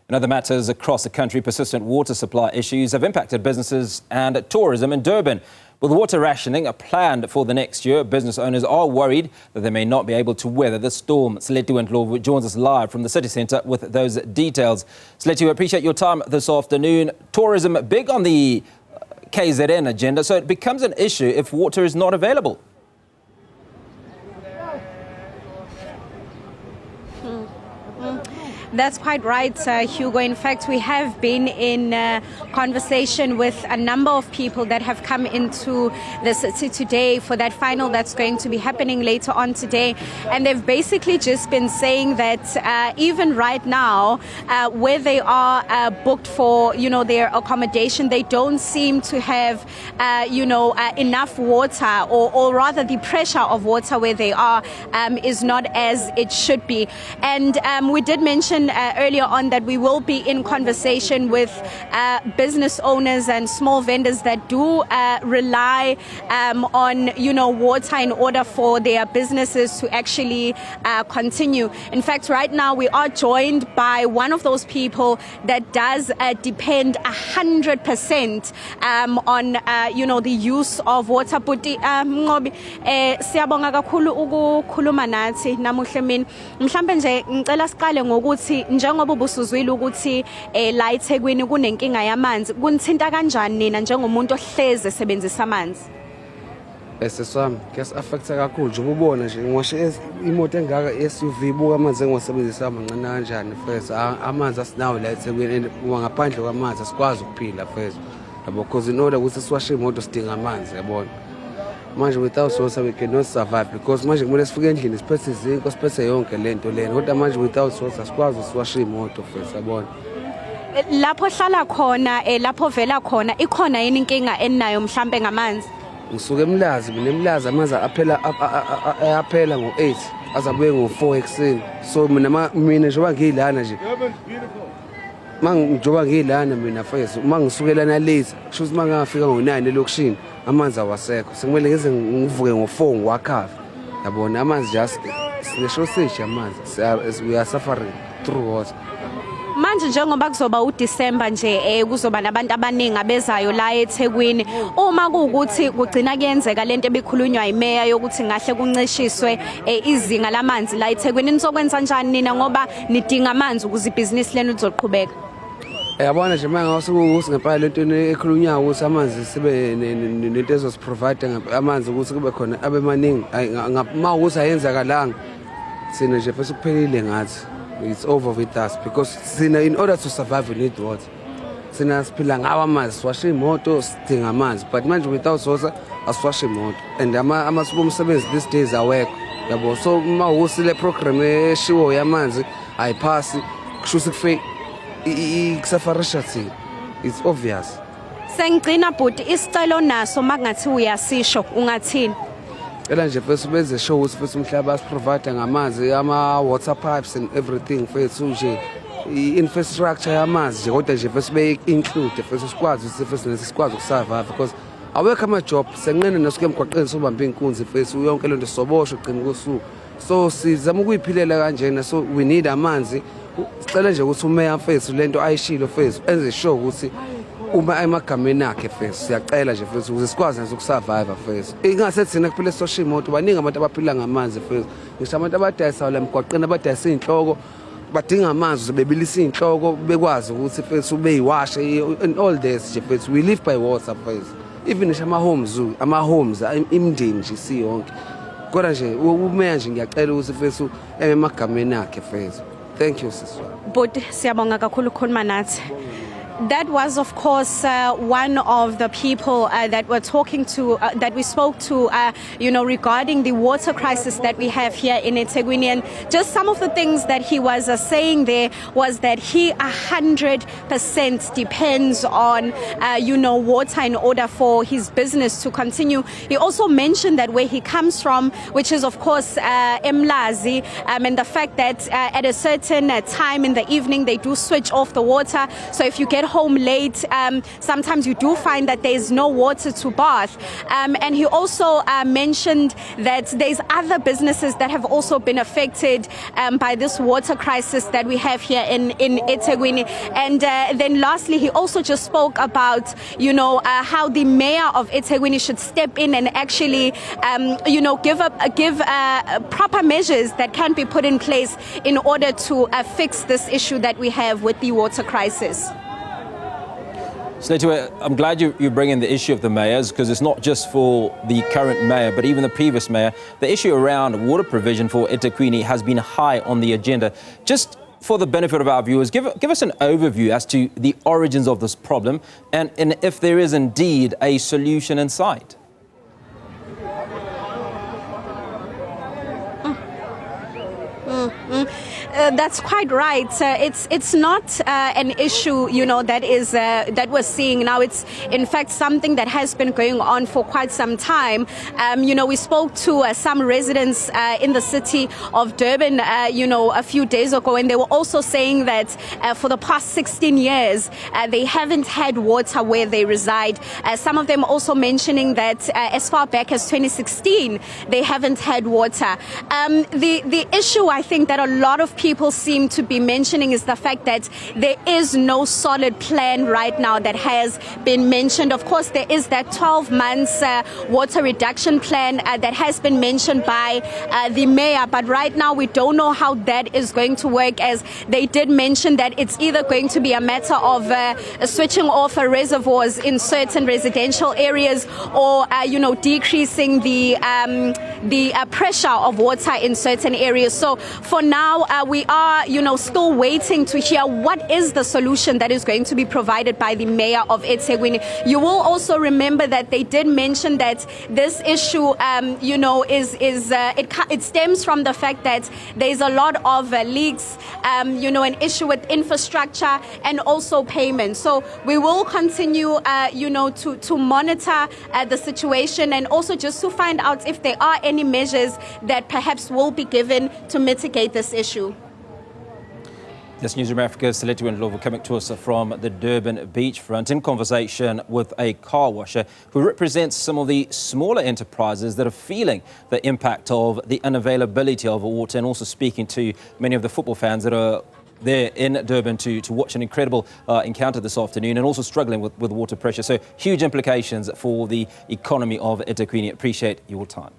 In other matters across the country, persistent water supply issues have impacted businesses and tourism in Durban. With water rationing planned for the next year, business owners are worried that they may not be able to weather the storm. Silethiwe Ndlovu joins us live from the city centre with those details. Silethiwe, appreciate your time this afternoon. Tourism big on the KZN agenda, so it becomes an issue if water is not available. That's quite right, Hugo. In fact, we have been in conversation with a number of people that have come into the city today for that final that's going to be happening later on today. And they've basically just been saying that even right now, where they are booked for, their accommodation, they don't seem to have, enough water, or rather the pressure of water where they are is not as it should be. And we did mention earlier on that we will be in conversation with business owners and small vendors that do rely on water in order for their businesses to actually continue. In fact, right now we are joined by one of those people that does depend 100% on the use of water. Buti Ngobi siyabonga kakhulu ukukhuluma nathi namuhle mina. Mhlambe nje ngicela siqale ngokuthi njengoba ubusuzwile ukuthi la eThekwini kunenkinga yamanzi, kunithinta kanjani nina njengomuntu ohleze esebenzisa amanzi? Esesami kes affecta kakhulu nje ubona nje ngoshe imoto engaka SUV ibuka amanzi engiwasebenzisa amancane kanjani first amanzi asinawo la eThekwini ngaphandle kwamanzi asikwazi ukuphila first yabo because in order ukuthi siwashe imoto sidinga amanzi yabona. Manje without source we cannot survive because manje kumele sifike endlini siphethe izinto siphethe yonke lento lena kodwa manje without source asikwazi siwashe imoto first yabona. Lapho hlala khona lapho vela khona ikhona yini inkinga enayo mhlambe ngamanzi? Ngisuke emlazi mina amanzi aphela ngo8 azabuye ngo4 ekseni so mina njengoba ngilana nje njengoba ngilana mina first uma ngisukelana late kusho mangafika ngo9 elokushini amanzi awasekho sekumele ngeze ngivuke ngo4 ngiwakhafa yabona amanzi just sineshortage amanzi we are suffering through water. Manje njengoba kuzoba uDecember nje kuzoba nabantu abaningi abezayo la eThekwini, uma kuukuthi kugcina kuyenzeka lento ebikhulunywa imeya yokuthi ngahle kuncishiswe izinga lamanzi la eThekwini, nizokwenza kanjani nina ngoba nidinga amanzi ukuze ibhizinisi lenu lizoqhubeka? Yabona nje manje ngasukuthi ngempela lento ekhulunywa ukuthi amanzi sibe nento ezosiprovide amanzi ukuthi kube khona abemaningi uma ukuthi ayenzakalanga sina nje bese kuphelile ngathi it's over with us because sina in order to survive we need water. Sina siphila ngawo amanzi siwashe imoto sidinga amanzi but manje without water asiwashe imoto and umsebenzi these days awekho yabo so uma usile program eshiwo yamanzi ayiphasi kusho ukuthi kufe ikusafarisha thina it's obvious. Sengigcina bhuti isicelo naso makungathi uyasisho ungathini? Ela nje first benze show ukuthi first umhlaba asiprovide ngamanzi water pipes and everything first nje infrastructure yamanzi nje kodwa nje first be include first sikwazi sikwazi ukusurvive because awekho ama job senqene nasuke emgwaqeni sobamba inkunzi first yonke lento soboshwe ugcina kusuku so sizama ukuyiphilela kanjena so we need amanzi. Sicela nje ukuthi umeya first lento ayishilo first enze sure ukuthi uma emagameni akhe first siyacela nje first ukuze sikwazi nje ukusurvive first ingasethi thina kuphela social imoto baningi abantu abaphila ngamanzi first ngisho abantu abadayisa la emgwaqeni abadayisa inhloko badinga amanzi uzebebilisa inhloko bekwazi ukuthi first ubeyiwashe and all this nje first we live by water first even nje ama homes imndeni nje siyonke kodwa nje umeya nje ngiyacela ukuthi first emagameni akhe first. Thank you, sister. But siyabonga kakhulu ukukhuluma nathi. That was, of course, one of the people that we're talking to, that we spoke to, regarding the water crisis that we have here in eThekwini. And just some of the things that he was saying there was that he 100% depends on, water in order for his business to continue. He also mentioned that where he comes from, which is, of course, Mlazi, and the fact that at a certain time in the evening, they do switch off the water. So if you get home late, sometimes you do find that there's no water to bath. And he also mentioned that there's other businesses that have also been affected by this water crisis that we have here in eThekwini. And then lastly, he also just spoke about, how the mayor of eThekwini should step in and actually, give proper measures that can be put in place in order to fix this issue that we have with the water crisis. Silethiwe, I'm glad you bring in the issue of the mayors, because it's not just for the current mayor, but even the previous mayor. The issue around water provision for eThekwini has been high on the agenda. Just for the benefit of our viewers, give us an overview as to the origins of this problem and if there is indeed a solution in sight. That's quite right. It's not an issue, that we're seeing now. It's in fact something that has been going on for quite some time. We spoke to some residents in the city of Durban, a few days ago, and they were also saying that for the past 16 years, they haven't had water where they reside. Some of them also mentioning that as far back as 2016, they haven't had water. The issue, I think, that a lot of people seem to be mentioning is the fact that there is no solid plan right now that has been mentioned. Of course, there is that 12 months water reduction plan that has been mentioned by the mayor, but right now we don't know how that is going to work, as they did mention that it's either going to be a matter of switching off reservoirs in certain residential areas, or decreasing the pressure of water in certain areas. So for now, we are, still waiting to hear what is the solution that is going to be provided by the mayor of eThekwini. You will also remember that they did mention that this issue, it stems from the fact that there's a lot of leaks, an issue with infrastructure and also payment. So we will continue, to monitor the situation, and also just to find out if there are any measures that perhaps will be given to mitigate this issue. This Newzroom Afrika, Silethiwe Ndlovu, coming to us from the Durban beachfront in conversation with a car washer who represents some of the smaller enterprises that are feeling the impact of the unavailability of water, and also speaking to many of the football fans that are there in Durban to watch an incredible encounter this afternoon, and also struggling with water pressure. So huge implications for the economy of eThekwini. Appreciate your time.